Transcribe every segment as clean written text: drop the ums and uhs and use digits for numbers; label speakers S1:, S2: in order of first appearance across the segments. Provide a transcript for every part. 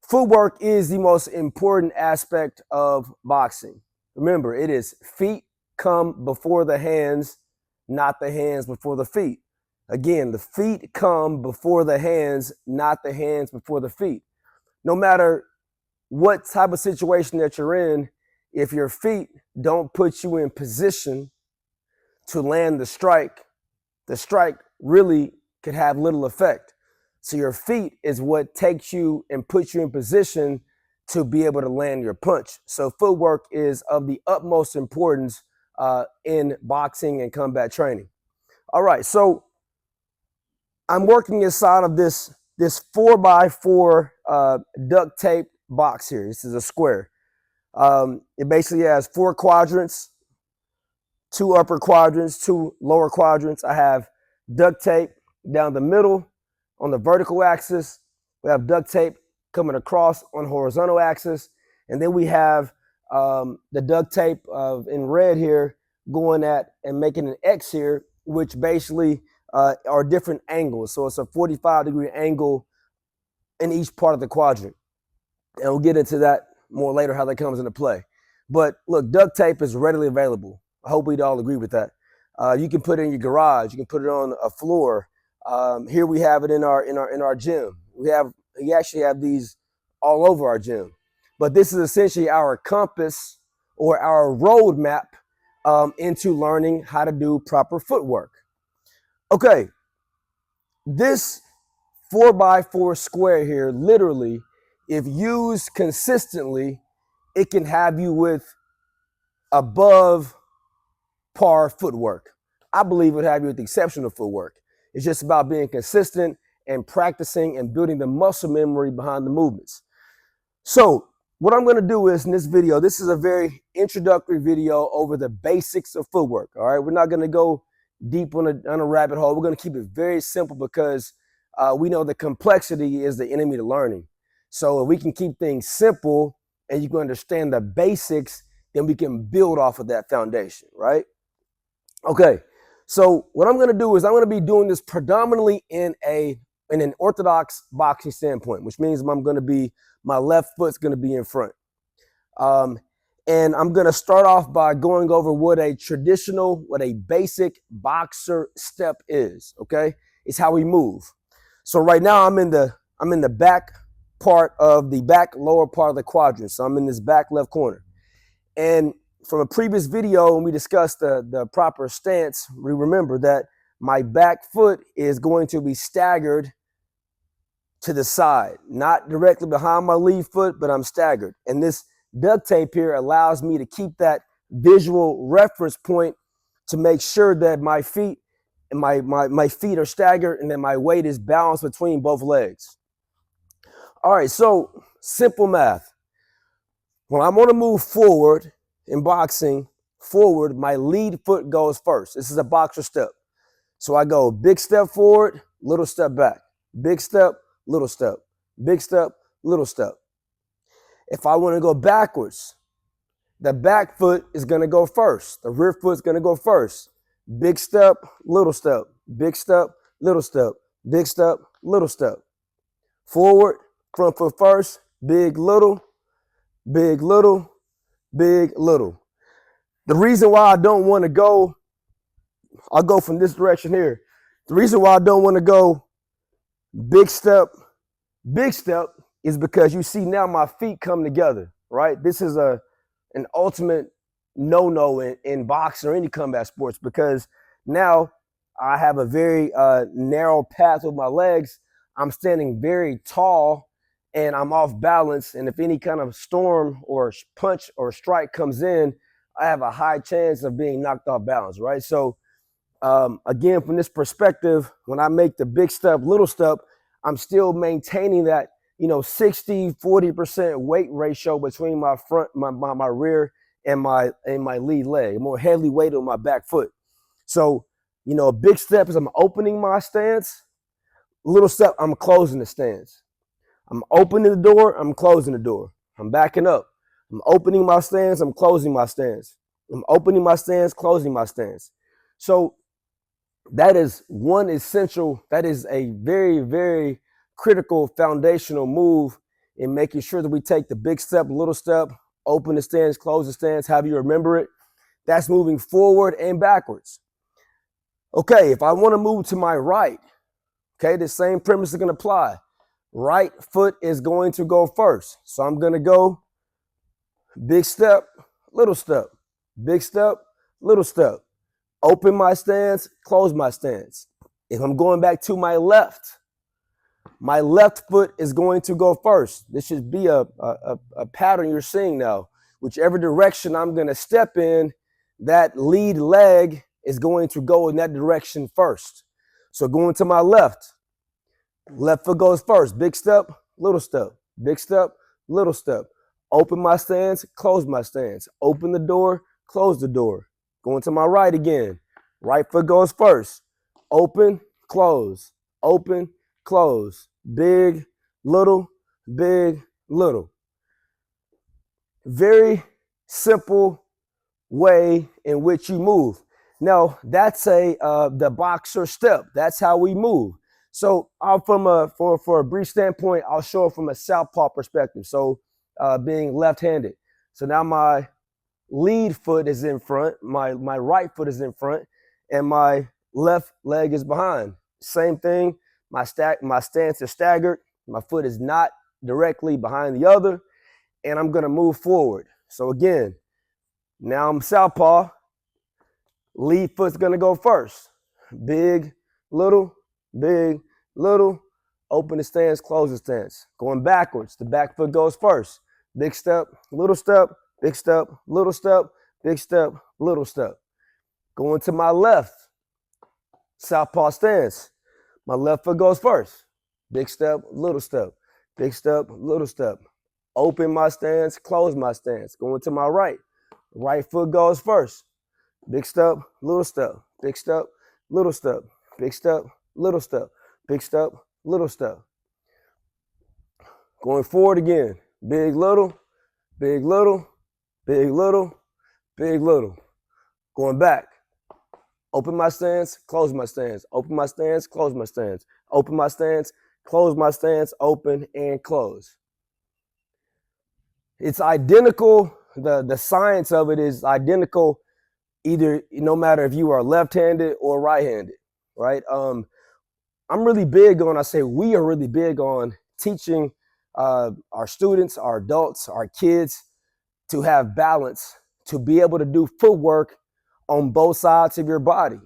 S1: Footwork is the most important aspect of boxing. Remember, it is feet come before the hands, not the hands before the feet. Again, the feet come before the hands, not the hands before the feet. No matter what type of situation that you're in, if your feet don't put you in position to land the strike really could have little effect. So your feet is what takes you and puts you in position to be able to land your punch. So footwork is of the utmost importance in boxing and combat training. All right, so I'm working inside of this 4x4 duct tape box here. This is a square. It basically has 4 quadrants, 2 upper quadrants, 2 lower quadrants. I have duct tape down the middle on the vertical axis. We have duct tape coming across on horizontal axis. And then we have the duct tape in red here going at and making an X here, which basically are different angles. So it's a 45-degree angle in each part of the quadrant. And we'll get into that more later, how that comes into play. But look, duct tape is readily available. I hope we'd all agree with that. You can put it in your garage. You can put it on a floor. Here we have it in our gym. We actually have these all over our gym. But this is essentially our compass or our roadmap into learning how to do proper footwork. Okay, this 4x4 square here, literally, if used consistently, it can have you with above par footwork. I believe it would have you with exceptional footwork. It's just about being consistent and practicing and building the muscle memory behind the movements. So what I'm going to do is in this video, this is a very introductory video over the basics of footwork. All right, we're not going to go deep on a rabbit hole. We're going to keep it very simple because we know the complexity is the enemy to learning. So if we can keep things simple and you can understand the basics, then we can build off of that foundation, right? Okay, so what I'm going to do is I'm going to be doing this predominantly in an orthodox boxing standpoint, which means my left foot's going to be in front. And I'm going to start off by going over what a basic boxer step is, okay? It's how we move. So right now I'm in the back part of the back lower part of the quadrant. So I'm in this back left corner. And from a previous video when we discussed the proper stance, we remember that my back foot is going to be staggered to the side, not directly behind my lead foot, but I'm staggered. And this duct tape here allows me to keep that visual reference point to make sure that my feet and my feet are staggered and that my weight is balanced between both legs. All right, so simple math. When I'm going to move forward in boxing, forward, my lead foot goes first. This is a boxer step. So I go big step forward, little step back, big step, little step, big step, little step. If I want to go backwards, the back foot is going to go first. The rear foot is going to go first. Big step, little step, big step, little step, big step, little step. Forward, front foot first, big, little, big, little, big, little. The reason why I don't want to go, I'll go from this direction here. The reason why I don't want to go big step is because you see now my feet come together, right? This is an ultimate no-no in boxing or any combat sports because now I have a very narrow path with my legs. I'm standing very tall and I'm off balance. And if any kind of storm or punch or strike comes in, I have a high chance of being knocked off balance, right? So again, from this perspective, when I make the big step, little step, I'm still maintaining that, 60-40% weight ratio between my front, my rear and my lead leg. I'm more heavily weighted on my back foot. So, a big step is I'm opening my stance. Little step, I'm closing the stance. I'm opening the door, I'm closing the door. I'm backing up. I'm opening my stance, I'm closing my stance. I'm opening my stance, closing my stance. So that is one essential, that is a very, very critical foundational move in making sure that we take the big step, little step, open the stance, close the stance, however you remember it. That's moving forward and backwards. Okay, if I want to move to my right, okay, the same premise is going to apply. Right foot is going to go first. So I'm going to go big step, little step, big step, little step. Open my stance, close my stance. If I'm going back to my left foot is going to go first. This should be a pattern you're seeing now. Whichever direction I'm going to step in, that lead leg is going to go in that direction first. So going to my left foot goes first. Big step, little step, big step, little step. Open my stance, close my stance. Open the door, close the door. Going to my right again. Right foot goes first. Open, close, open, close. Big, little, big, little. Very simple way in which you move. Now, that's the boxer step. That's how we move. So for a brief standpoint, I'll show it from a southpaw perspective. So being left-handed. So now my lead foot is in front, my right foot is in front, and my left leg is behind. Same thing, my stance is staggered, my foot is not directly behind the other, and I'm gonna move forward. So again, now I'm southpaw, lead foot's gonna go first. Big, little, open the stance, close the stance. Going backwards, the back foot goes first. Big step, little step, big step, little step, big step, little step. Going to my left, southpaw stance. My left foot goes first. Big step, little step, big step, little step. Open my stance, close my stance. Going to my right foot goes first. Big step, little step, big step, little step, big step, little step, big step, little step. Going forward again, big, little, big, little, big, little, big, little. Going back. Open my stance, close my stance. Open my stance, close my stance. Open my stance, close my stance, open and close. It's identical. The science of it is identical either, no matter if you are left-handed or right-handed, right? We are really big on teaching our students, our adults, our kids to have balance, to be able to do footwork on both sides of your body,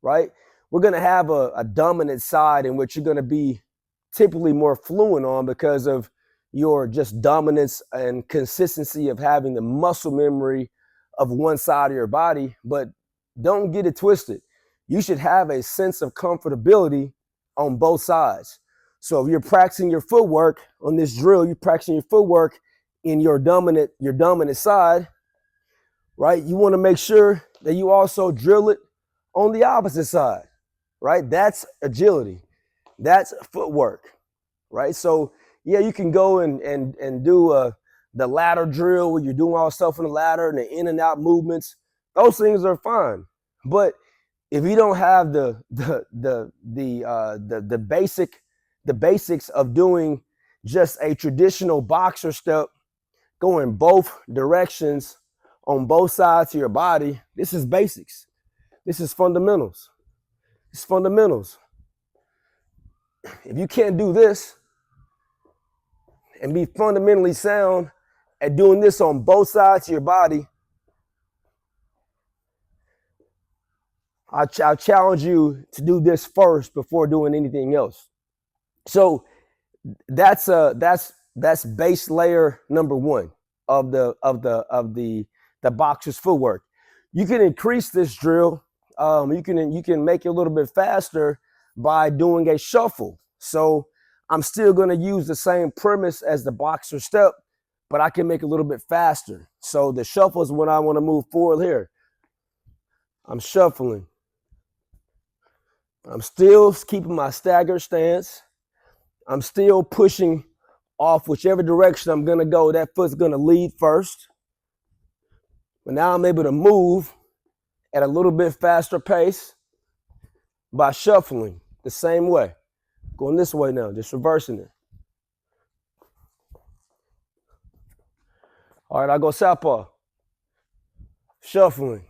S1: right? We're going to have a dominant side in which you're going to be typically more fluent on because of your just dominance and consistency of having the muscle memory of one side of your body. But don't get it twisted. You should have a sense of comfortability on both sides. So if you're practicing your footwork on this drill, you're practicing your footwork in your dominant side, right? You want to make sure that you also drill it on the opposite side, right? That's agility. That's footwork, right? So yeah, you can go and do the ladder drill where you're doing all stuff on the ladder and the in and out movements. Those things are fine, but if you don't have the basics of doing just a traditional boxer step, going both directions on both sides of your body, this is basics. This is fundamentals. It's fundamentals. If you can't do this and be fundamentally sound at doing this on both sides of your body, I'll challenge you to do this first before doing anything else. So that's base layer number one of the boxer's footwork. You can increase this drill. You can make it a little bit faster by doing a shuffle. So I'm still going to use the same premise as the boxer step, but I can make it a little bit faster. So the shuffle is when I want to move forward here. I'm shuffling. I'm still keeping my staggered stance. I'm still pushing off whichever direction I'm going to go. That foot's going to lead first. But now I'm able to move at a little bit faster pace by shuffling the same way. Going this way now, just reversing it. All right, I go southpaw. Shuffling.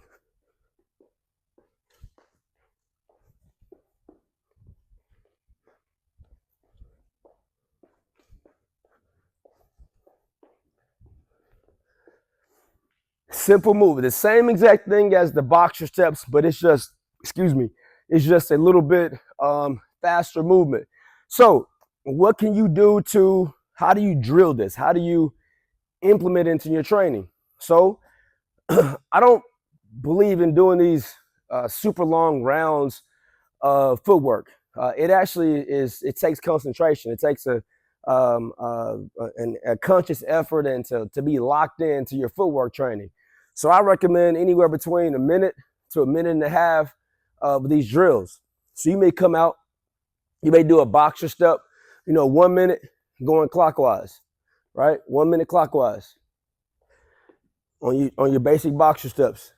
S1: Simple move. The same exact thing as the boxer steps, but it's just, excuse me, it's just a little bit faster movement. So what can you do to, how do you drill this? How do you implement it into your training? So I don't believe in doing these super long rounds of footwork. It actually is, it takes concentration. It takes a conscious effort and to be locked into your footwork training. So I recommend anywhere between a minute to a minute and a half of these drills. So you may come out, you may do a boxer step, 1 minute going clockwise, right? 1 minute clockwise on your basic boxer steps.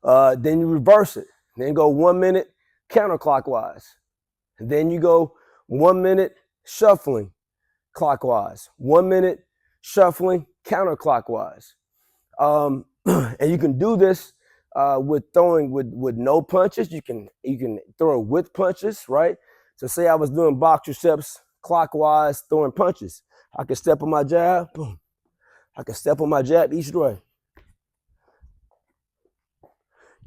S1: Then you reverse it. Then go 1 minute counterclockwise. Then you go 1 minute shuffling clockwise. 1 minute shuffling counterclockwise. And you can do this with throwing with no punches. You can throw with punches, right? So say I was doing boxer steps clockwise, throwing punches. I can step on my jab, boom. I can step on my jab each way.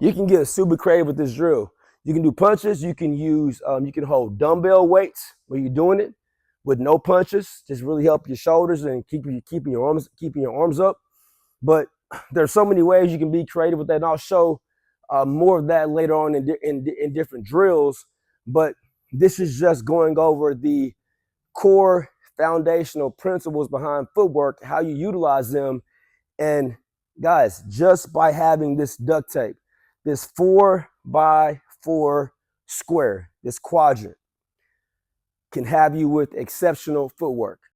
S1: You can get super creative with this drill. You can do punches. You can use, you can hold dumbbell weights when you're doing it with no punches. Just really help your shoulders and keeping your arms up. But there's so many ways you can be creative with that, and I'll show more of that later on in different drills. But this is just going over the core foundational principles behind footwork, how you utilize them. And guys, just by having this duct tape, this 4x4 square, this quadrant, can have you with exceptional footwork.